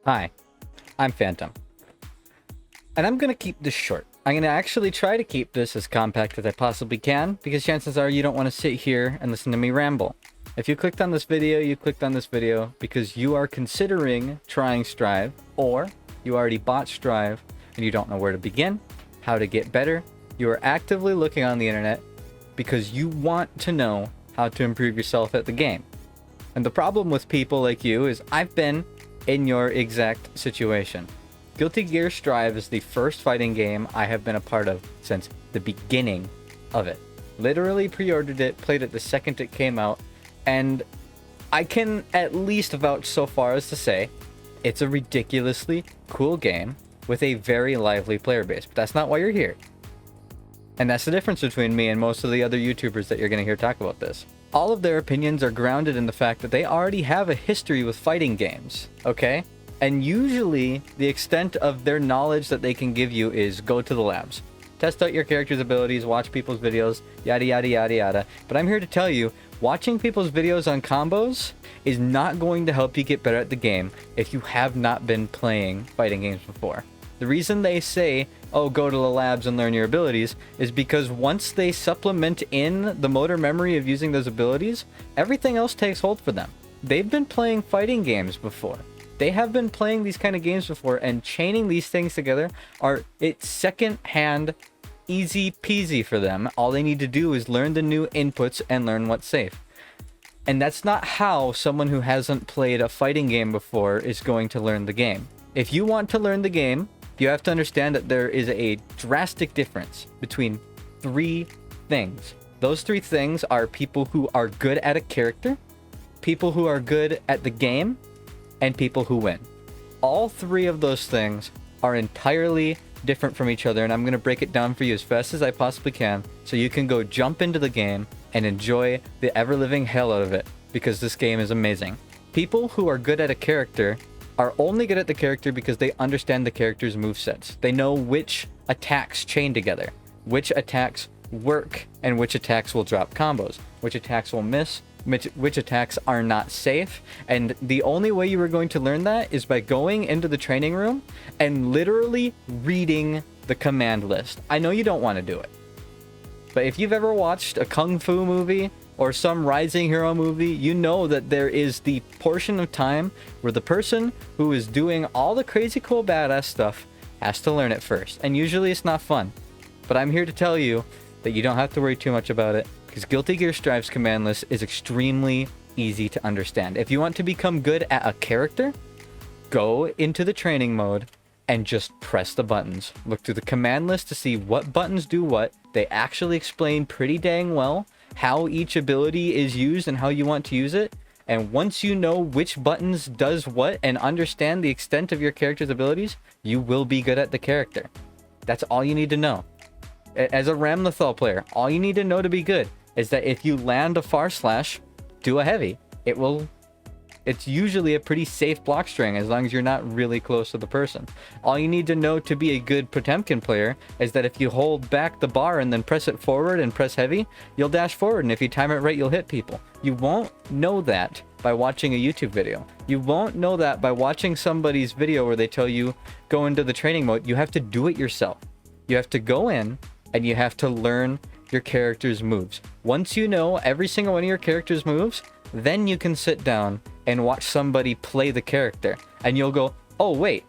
Hi, I'm Phantom, and I'm gonna keep this short. I'm gonna actually try to keep this as compact as I possibly can, because chances are you don't want to sit here and listen to me ramble. If you clicked on this video, you clicked on this video because you are considering trying Strive, or you already bought Strive and you don't know where to begin, how to get better. You are actively looking on the internet because you want to know how to improve yourself at the game. And the problem with people like you is I've been in your exact situation. Guilty Gear Strive is the first fighting game I have been a part of since the beginning of it. Literally pre-ordered it, played it the second it came out, and I can at least vouch so far as to say it's a ridiculously cool game with a very lively player base. But that's not why you're here. And that's the difference between me and most of the other YouTubers that you're going to hear talk about this. All of their opinions are grounded in the fact that they already have a history with fighting games, okay? And usually, the extent of their knowledge that they can give you is go to the labs. Test out your character's abilities, watch people's videos, yada yada yada yada. But I'm here to tell you, watching people's videos on combos is not going to help you get better at the game if you have not been playing fighting games before. The reason they say, oh, go to the labs and learn your abilities, is because once they supplement in the motor memory of using those abilities, everything else takes hold for them. They've been playing fighting games before. They have been playing these kind of games before, and chaining these things together it's second-hand, easy peasy for them. All they need to do is learn the new inputs and learn what's safe. And that's not how someone who hasn't played a fighting game before is going to learn the game. If you want to learn the game, you have to understand that there is a drastic difference between three things. Those three things are people who are good at a character, people who are good at the game, and people who win. All three of those things are entirely different from each other, and I'm going to break it down for you as fast as I possibly can so you can go jump into the game and enjoy the ever-living hell out of it, because this game is amazing. People who are good at a character are only good at the character because they understand the character's movesets. They know which attacks chain together, which attacks work, and which attacks will drop combos, which attacks will miss, which attacks are not safe. And the only way you are going to learn that is by going into the training room and literally reading the command list. I know you don't want to do it, but if you've ever watched a kung fu movie or some rising hero movie, you know that there is the portion of time where the person who is doing all the crazy cool badass stuff has to learn it first. And usually it's not fun. But I'm here to tell you that you don't have to worry too much about it, because Guilty Gear Strive's command list is extremely easy to understand. If you want to become good at a character, go into the training mode and just press the buttons. Look through the command list to see what buttons do what. They actually explain pretty dang well how each ability is used and how you want to use it. And once you know which buttons does what and understand the extent of your character's abilities, you will be good at the character. That's all you need to know. As a Ramlethal player, all you need to know to be good is that if you land a far slash, do a heavy. It's usually a pretty safe block string as long as you're not really close to the person. All you need to know to be a good Potemkin player is that if you hold back the bar and then press it forward and press heavy, you'll dash forward, and if you time it right, you'll hit people. You won't know that by watching a YouTube video. You won't know that by watching somebody's video where they tell you go into the training mode. You have to do it yourself. You have to go in and you have to learn your character's moves. Once you know every single one of your character's moves, then you can sit down and watch somebody play the character, and you'll go, oh wait,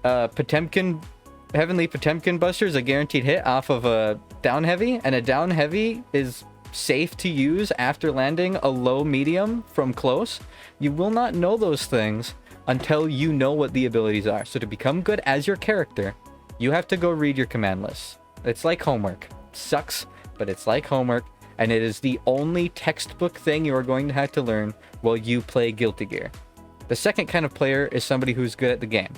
Heavenly Potemkin Buster is a guaranteed hit off of a down heavy, and a down heavy is safe to use after landing a low medium from close. You will not know those things until you know what the abilities are. So to become good as your character, you have to go read your command lists. It's like homework. It sucks, but it's like homework. And it is the only textbook thing you are going to have to learn while you play Guilty Gear. The second kind of player is somebody who's good at the game.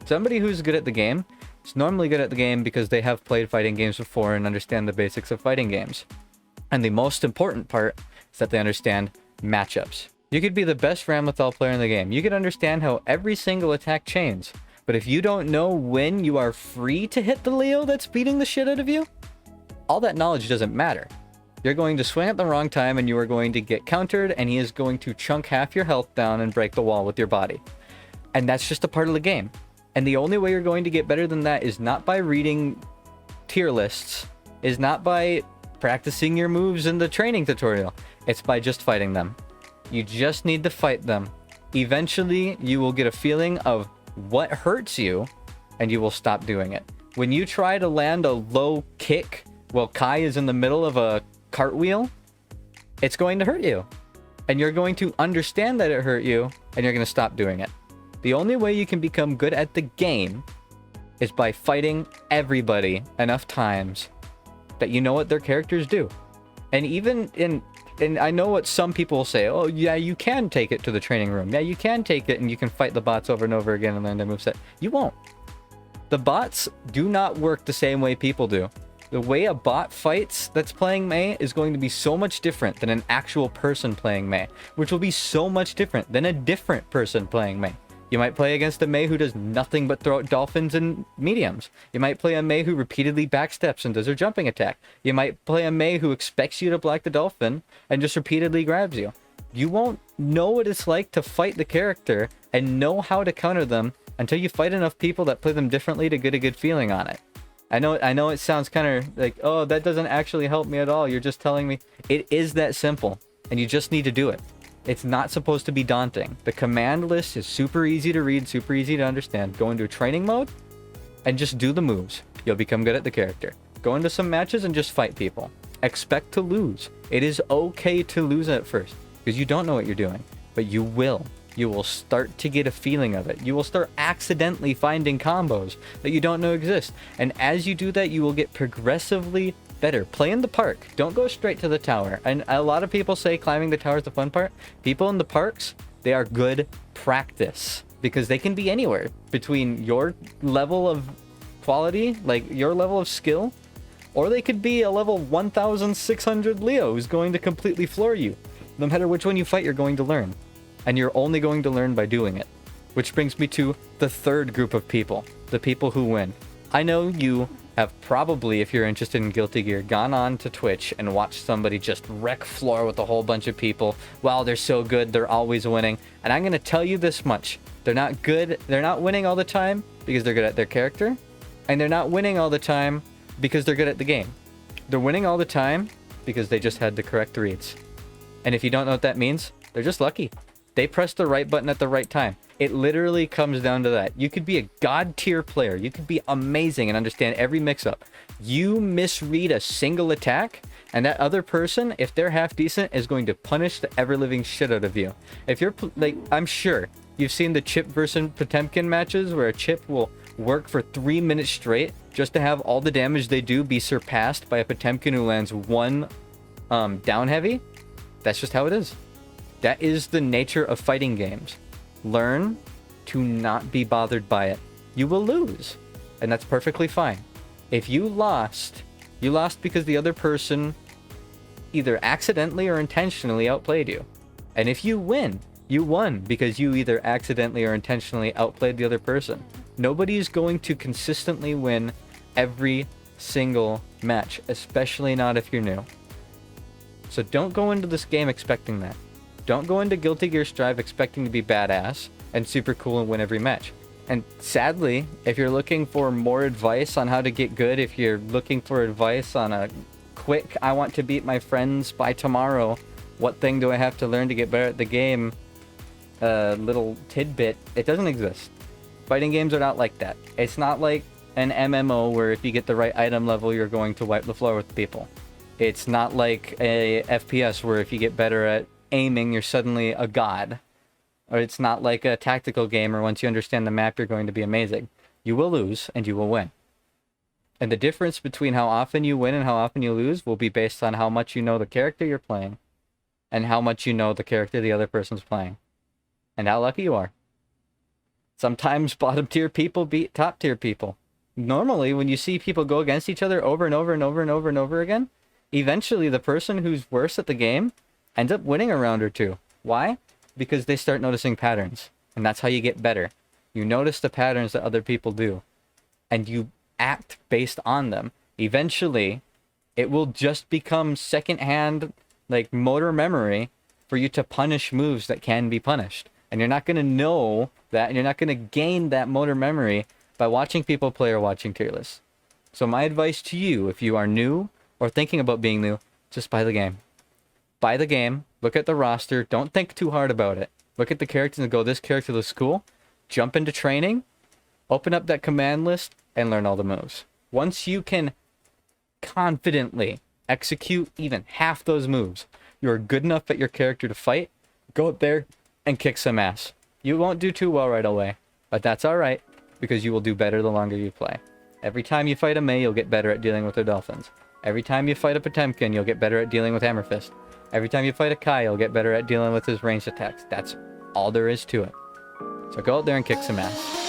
Somebody who's good at the game is normally good at the game because they have played fighting games before and understand the basics of fighting games. And the most important part is that they understand matchups. You could be the best Ramlethal player in the game. You could understand how every single attack chains. But if you don't know when you are free to hit the Leo that's beating the shit out of you, all that knowledge doesn't matter. You're going to swing at the wrong time and you are going to get countered, and he is going to chunk half your health down and break the wall with your body. And that's just a part of the game. And the only way you're going to get better than that is not by reading tier lists, is not by practicing your moves in the training tutorial. It's by just fighting them. You just need to fight them. Eventually, you will get a feeling of what hurts you, and you will stop doing it. When you try to land a low kick while Kai is in the middle of a cartwheel, it's going to hurt you. And you're going to understand that it hurt you, and you're going to stop doing it. The only way you can become good at the game is by fighting everybody enough times that you know what their characters do. And even and I know what some people will say, oh yeah, you can take it to the training room. Yeah, you can take it and you can fight the bots over and over again and learn their moveset. You won't. The bots do not work the same way people do. The way a bot fights that's playing Mei is going to be so much different than an actual person playing Mei, which will be so much different than a different person playing Mei. You might play against a Mei who does nothing but throw out dolphins and mediums. You might play a Mei who repeatedly backsteps and does her jumping attack. You might play a Mei who expects you to block the dolphin and just repeatedly grabs you. You won't know what it's like to fight the character and know how to counter them until you fight enough people that play them differently to get a good feeling on it. I know it sounds kind of like, oh, that doesn't actually help me at all. You're just telling me. It is that simple, and you just need to do it. It's not supposed to be daunting. The command list is super easy to read, super easy to understand. Go into training mode and just do the moves. You'll become good at the character. Go into some matches and just fight people. Expect to lose. It is okay to lose at first because you don't know what you're doing, but you will. You will start to get a feeling of it. You will start accidentally finding combos that you don't know exist. And as you do that, you will get progressively better. Play in the park. Don't go straight to the tower. And a lot of people say climbing the tower is the fun part. People in the parks, they are good practice because they can be anywhere between your level of quality, like your level of skill, or they could be a level 1600 Leo who's going to completely floor you. No matter which one you fight, you're going to learn. And you're only going to learn by doing it. Which brings me to the third group of people, the people who win. I know you have probably, if you're interested in Guilty Gear, gone on to Twitch and watched somebody just wreck floor with a whole bunch of people. Wow, they're so good, they're always winning. And I'm going to tell you this much. They're not good, they're not winning all the time because they're good at their character. And they're not winning all the time because they're good at the game. They're winning all the time because they just had the correct reads. And if you don't know what that means, they're just lucky. They pressed the right button at the right time. It literally comes down to that. You could be a god tier player. You could be amazing and understand every mix-up. You misread a single attack, and that other person, if they're half decent, is going to punish the ever-living shit out of you. If you're, like, I'm sure you've seen the Chip versus Potemkin matches where a Chip will work for 3 minutes straight just to have all the damage they do be surpassed by a Potemkin who lands one down heavy. That's just how it is. That is the nature of fighting games. Learn to not be bothered by it. You will lose, and that's perfectly fine. If you lost because the other person either accidentally or intentionally outplayed you. And if you win, you won because you either accidentally or intentionally outplayed the other person. Nobody is going to consistently win every single match, especially not if you're new. So don't go into this game expecting that. Don't go into Guilty Gear Strive expecting to be badass and super cool and win every match. And sadly, if you're looking for more advice on how to get good, if you're looking for advice on a quick, I want to beat my friends by tomorrow, what thing do I have to learn to get better at the game, little tidbit, it doesn't exist. Fighting games are not like that. It's not like an MMO where if you get the right item level, you're going to wipe the floor with people. It's not like a FPS where if you get better at aiming, you're suddenly a god. Or it's not like a tactical game where once you understand the map, you're going to be amazing. You will lose and you will win. And the difference between how often you win and how often you lose will be based on how much you know the character you're playing and how much you know the character the other person's playing and how lucky you are. Sometimes bottom tier people beat top tier people. Normally, when you see people go against each other over and over and over and over and over again, eventually the person who's worse at the game ends up winning a round or two. Why? Because they start noticing patterns. And that's how you get better. You notice the patterns that other people do. And you act based on them. Eventually, it will just become secondhand, like, motor memory for you to punish moves that can be punished. And you're not going to know that, and you're not going to gain that motor memory by watching people play or watching tier lists. So my advice to you, if you are new or thinking about being new, just buy the game. Buy the game, look at the roster, don't think too hard about it. Look at the characters and go, this character looks cool. Jump into training, open up that command list, and learn all the moves. Once you can confidently execute even half those moves, you are good enough at your character to fight. Go up there and kick some ass. You won't do too well right away, but that's alright, because you will do better the longer you play. Every time you fight a Mei, you'll get better at dealing with their dolphins. Every time you fight a Potemkin, you'll get better at dealing with Hammer Fist. Every time you fight a Kai, you'll get better at dealing with his ranged attacks. That's all there is to it. So go out there and kick some ass.